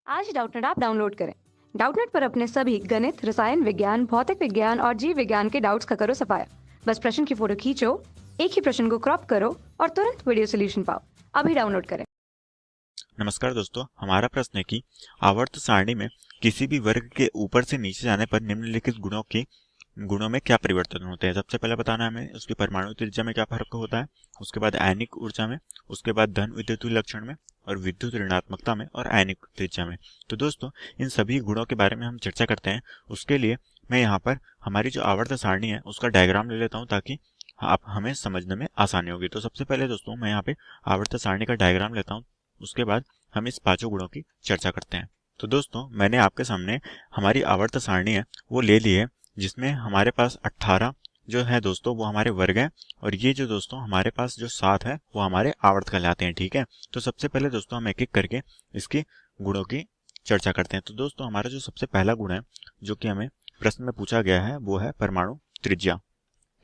आज Doubtnut app download करें। Doubtnut पर अपने सभी गणित, रसायन विज्ञान, भौतिक विज्ञान और जीव विज्ञान के डाउट्स का करो सफाया। बस प्रश्न की फोटो खींचो, एक ही प्रश्न को क्रॉप करो और तुरंत वीडियो सोल्यूशन पाओ। अभी डाउनलोड करें। नमस्कार दोस्तों, हमारा प्रश्न है कि आवर्त सारणी में किसी भी वर्ग के ऊपर से नीचे जाने पर निम्नलिखित गुणों में क्या परिवर्तन होते हैं। सबसे पहले बताना है हमें उसकी परमाणु त्रिज्या में क्या फर्क होता है, उसके बाद आयनिक ऊर्जा में, उसके बाद धन विद्युत लक्षण में और विद्युत ऋणात्मकता में और आयनिक त्रिज्या में। तो दोस्तों इन सभी गुणों के बारे में हम चर्चा करते हैं। उसके लिए मैं यहाँ पर हमारी जो आवर्त सारणी है उसका डायग्राम ले लेता हूँ ताकि आप हमें समझने में आसानी होगी। तो सबसे पहले दोस्तों मैं यहाँ पे आवर्त सारणी का डायग्राम लेता हूँ, उसके बाद हम इस पांचों गुणों की चर्चा करते हैं। तो दोस्तों मैंने आपके सामने हमारी आवर्त सारणी है वो ले ली है, जिसमें हमारे पास 18 जो है दोस्तों वो हमारे वर्ग हैं और ये जो दोस्तों हमारे पास जो 7 है वो हमारे आवर्त कहलाते हैं। ठीक है, तो सबसे पहले दोस्तों हम एक एक करके इसके गुणों की चर्चा करते हैं। तो दोस्तों हमारा जो सबसे पहला गुण है जो कि हमें प्रश्न में पूछा गया है वो है परमाणु त्रिज्या।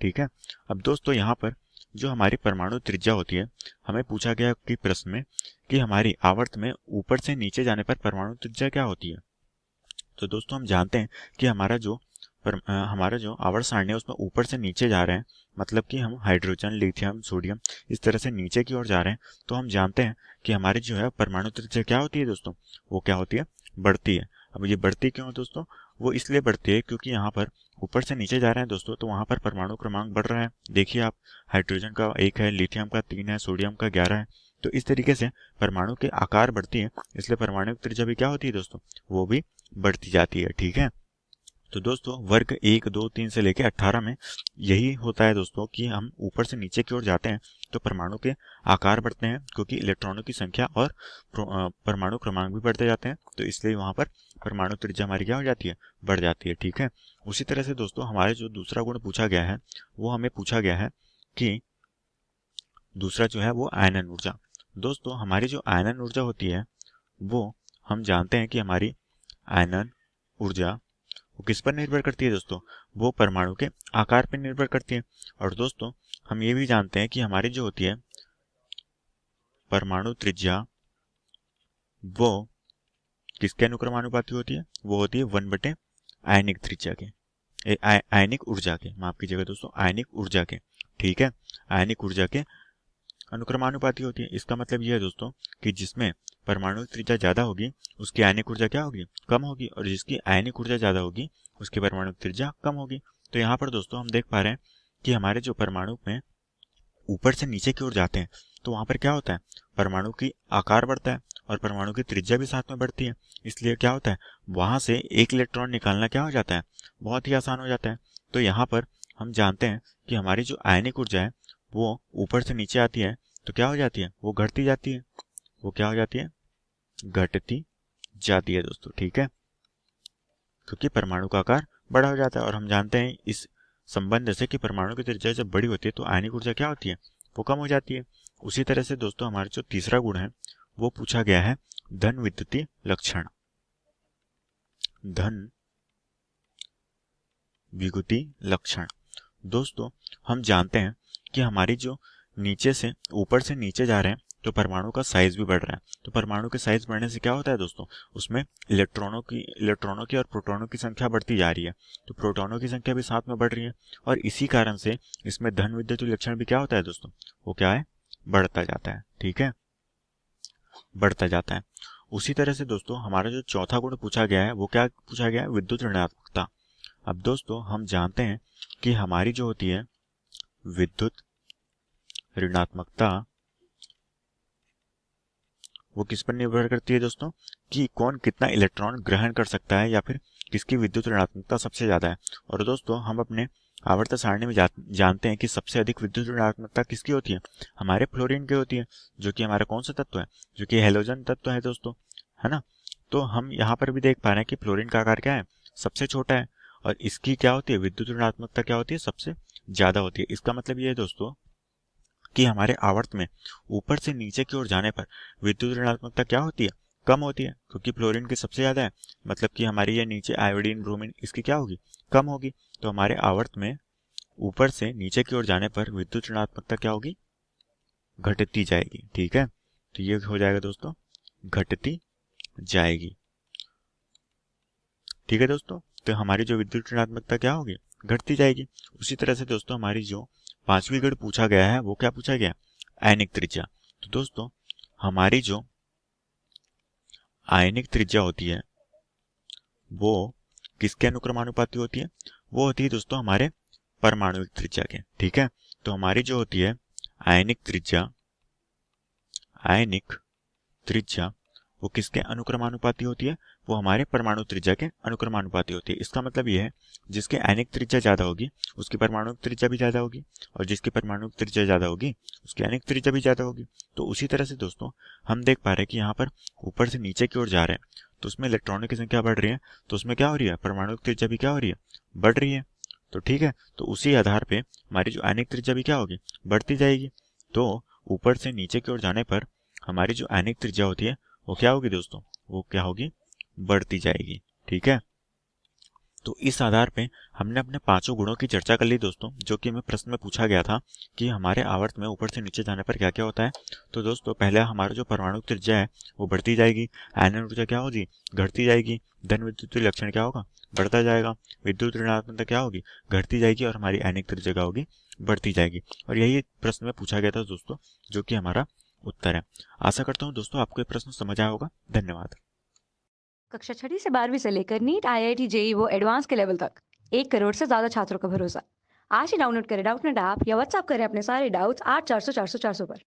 ठीक है, अब दोस्तों यहाँ पर जो हमारी परमाणु त्रिज्या होती है, हमें पूछा गया कि प्रश्न में कि हमारी आवर्त में ऊपर से नीचे जाने पर परमाणु त्रिज्या क्या होती है। तो दोस्तों हम जानते हैं कि हमारा जो आवर्त सारणी है उसमें ऊपर से नीचे जा रहे हैं, मतलब कि हम हाइड्रोजन, लिथियम, सोडियम इस तरह से नीचे की ओर जा रहे हैं। तो हम जानते हैं कि हमारी जो है परमाणु त्रिज्या क्या होती है दोस्तों, वो क्या होती है, बढ़ती है। अब ये बढ़ती क्यों है दोस्तों, वो इसलिए बढ़ती है क्योंकि यहाँ पर ऊपर से नीचे जा रहे हैं दोस्तों, तो वहां पर परमाणु क्रमांक बढ़ रहा है। देखिए आप, हाइड्रोजन का 1 है, लिथियम का 3 है, सोडियम का 11 है। तो इस तरीके से परमाणु के आकार बढ़ती है, इसलिए परमाणु त्रिज्या भी क्या होती है दोस्तों, वो भी बढ़ती जाती है। ठीक है, तो दोस्तों वर्ग 1, 2, 3 से लेकर 18 में यही होता है दोस्तों कि हम ऊपर से नीचे की ओर जाते हैं तो परमाणु के आकार बढ़ते हैं, क्योंकि इलेक्ट्रॉनों की संख्या और परमाणु क्रमांक भी बढ़ते जाते हैं, तो इसलिए वहां पर परमाणु त्रिज्या हमारी क्या हो जाती है, बढ़ जाती है। ठीक है, उसी तरह से दोस्तों हमारे जो दूसरा गुण पूछा गया है वो हमें पूछा गया है कि दूसरा जो है वो आयनन ऊर्जा। दोस्तों हमारी जो आयनन ऊर्जा होती है वो हम जानते हैं कि हमारी आयनन ऊर्जा वो किस पर निर्भर करती है दोस्तों, वो परमाणु के आकार पर निर्भर करती है। और दोस्तों हम ये भी जानते हैं कि हमारी जो होती है परमाणु त्रिज्या वो किसके अनुक्रमानुपाती होती है, वो होती है 1 बटे आयनिक त्रिज्या के, आयनिक ऊर्जा के, माफ कीजिएगा दोस्तों, आयनिक ऊर्जा के। ठीक है, आयनिक ऊर्जा के अनुक्रमानुपाती होती है। इसका मतलब यह है दोस्तों कि जिसमें परमाणु त्रिज्या ज्यादा होगी उसकी आयनिक ऊर्जा क्या होगी, कम होगी, और जिसकी आयनिक ऊर्जा ज्यादा होगी उसकी परमाणु त्रिज्या कम होगी। तो यहाँ पर दोस्तों हम देख पा रहे हैं कि हमारे जो परमाणु में ऊपर से नीचे की ओर जाते हैं तो वहां पर क्या होता है, परमाणु की आकार बढ़ता है और परमाणु की त्रिज्या भी साथ में बढ़ती है। इसलिए क्या होता है, वहां से एक इलेक्ट्रॉन निकालना क्या हो जाता है, बहुत ही आसान हो जाता है। तो यहाँ पर हम जानते हैं कि हमारी जो आयनिक ऊर्जा है वो ऊपर से नीचे आती है तो क्या हो जाती है, वो घटती जाती है। वो क्या हो जाती है, घटती जाती है दोस्तों। ठीक है, क्योंकि परमाणु का आकार बड़ा हो जाता है और हम जानते हैं इस संबंध से कि परमाणु की त्रिज्या जब बड़ी होती है तो आयनिक ऊर्जा क्या होती है, वो कम हो जाती है। उसी तरह से दोस्तों हमारा जो तीसरा गुण है वो पूछा गया है धन विद्युतीय लक्षण। धन विद्युतीय लक्षण, दोस्तों हम जानते हैं कि हमारी जो नीचे से ऊपर से नीचे जा रहे हैं तो परमाणु का साइज भी बढ़ रहा है। तो परमाणु के साइज बढ़ने से क्या होता है दोस्तों, उसमें इलेक्ट्रॉनों की और प्रोटॉनों की संख्या बढ़ती जा रही है, तो प्रोटॉनों की संख्या भी साथ में बढ़ रही है और इसी कारण से इसमें धन विद्युतीय लक्षण भी क्या होता है दोस्तों, वो क्या है, बढ़ता जाता है। ठीक है, बढ़ता जाता है। उसी तरह से दोस्तों हमारा जो चौथा गुण पूछा गया है वो क्या पूछा गया है, विद्युत ऋणात्मकता। अब दोस्तों हम जानते हैं कि हमारी जो होती है विद्युत ऋणात्मकता वो किस पर निर्भर करती है दोस्तों, कि कौन कितना इलेक्ट्रॉन ग्रहण कर सकता है या फिर किसकी विद्युत ऋणात्मकता सबसे ज्यादा है। और दोस्तों हम अपने आवर्त सारणी में जानते हैं कि सबसे अधिक विद्युत ऋणात्मकता किसकी होती है, हमारे फ्लोरीन की होती है, जो कि हमारा कौन सा तत्व है, जो कि हेलोजन तत्व है दोस्तों, है ना। तो हम यहाँ पर भी देख पा रहे हैं कि फ्लोरीन का आकार क्या है, सबसे छोटा है, और इसकी क्या होती है, विद्युत ऋणात्मकता क्या होती है, सबसे ज्यादा होती है। इसका मतलब ये है दोस्तों कि हमारे आवर्त में ऊपर से नीचे की ओर जाने पर विद्युत ऋणात्मकता क्या होती है, कम होती है, क्योंकि फ्लोरीन की सबसे ज्यादा है, मतलब कि हमारी ये नीचे आयोडीन, ब्रोमीन इसकी क्या होगी, कम होगी। तो हमारे आवर्त में ऊपर से नीचे की ओर जाने पर विद्युत ऋणात्मकता क्या होगी, घटती जाएगी। ठीक है, तो ये हो जाएगा दोस्तों, घटती जाएगी। ठीक है दोस्तों, तो हमारी जो विद्युत ऋणात्मकता क्या होगी, घटती जाएगी। उसी तरह से दोस्तों हमारी जो 5वीं गण पूछा गया है वो क्या पूछा गया, आयनिक त्रिज्या। तो दोस्तों हमारी जो आयनिक त्रिज्या होती है वो किसके अनुक्रमानुपाती होती है, वो होती है दोस्तों हमारे परमाणुविक त्रिज्या के। ठीक है, तो हमारी जो होती है आयनिक त्रिज्या वो किसके अनुक्रमानुपाती होती है, वो हमारे परमाणु त्रिज्या के अनुक्रमानुपाती होती है। इसका मतलब ये है जिसकी आयनिक त्रिज्या ज्यादा होगी उसकी परमाणु त्रिज्या भी ज्यादा होगी, और जिसकी परमाणु त्रिज्या ज्यादा होगी उसकी आयनिक त्रिज्या भी ज्यादा होगी। तो उसी तरह से दोस्तों हम देख पा रहे हैं कि यहाँ पर ऊपर से नीचे की ओर जा रहे हैं तो उसमें इलेक्ट्रॉनों की संख्या बढ़ रही है, तो उसमें क्या हो रही है, परमाणु त्रिज्या भी क्या हो रही है, बढ़ रही है। तो ठीक है, तो उसी आधार पे हमारी जो आयनिक त्रिज्या भी क्या होगी, बढ़ती जाएगी। तो ऊपर से नीचे की ओर जाने पर हमारी जो आयनिक त्रिज्या होती है वो क्या होगी दोस्तों, वो क्या होगी, बढ़ती जाएगी। ठीक है, तो इस आधार पे हमने अपने 5 गुणों की चर्चा कर ली दोस्तों, जो कि हमें प्रश्न में पूछा गया था कि हमारे आवर्त में ऊपर से नीचे जाने पर क्या क्या होता है। तो दोस्तों पहले हमारा जो परमाणु त्रिज्या है वो बढ़ती जाएगी, आयनन ऊर्जा क्या होगी, घटती जाएगी, धन विद्युत लक्षण क्या होगा, बढ़ता जाएगा, विद्युत ऋणात्मकता क्या होगी, घटती जाएगी, और हमारी आयनिक त्रिज्या क्या होगी, बढ़ती जाएगी। और यही प्रश्न में पूछा गया था दोस्तों, जो कि हमारा उत्तर है। आशा करता हूँ दोस्तों आपको ये प्रश्न समझ आया होगा। धन्यवाद। कक्षा 6वीं से 12वीं से लेकर नीट, IIT, JEE वो एडवांस के लेवल तक 1 करोड़ से ज्यादा छात्रों का भरोसा। आज ही डाउनलोड करें डाउटनेट ऐप या व्हाट्सएप करें अपने सारे डाउट्स 8400 400 400 पर।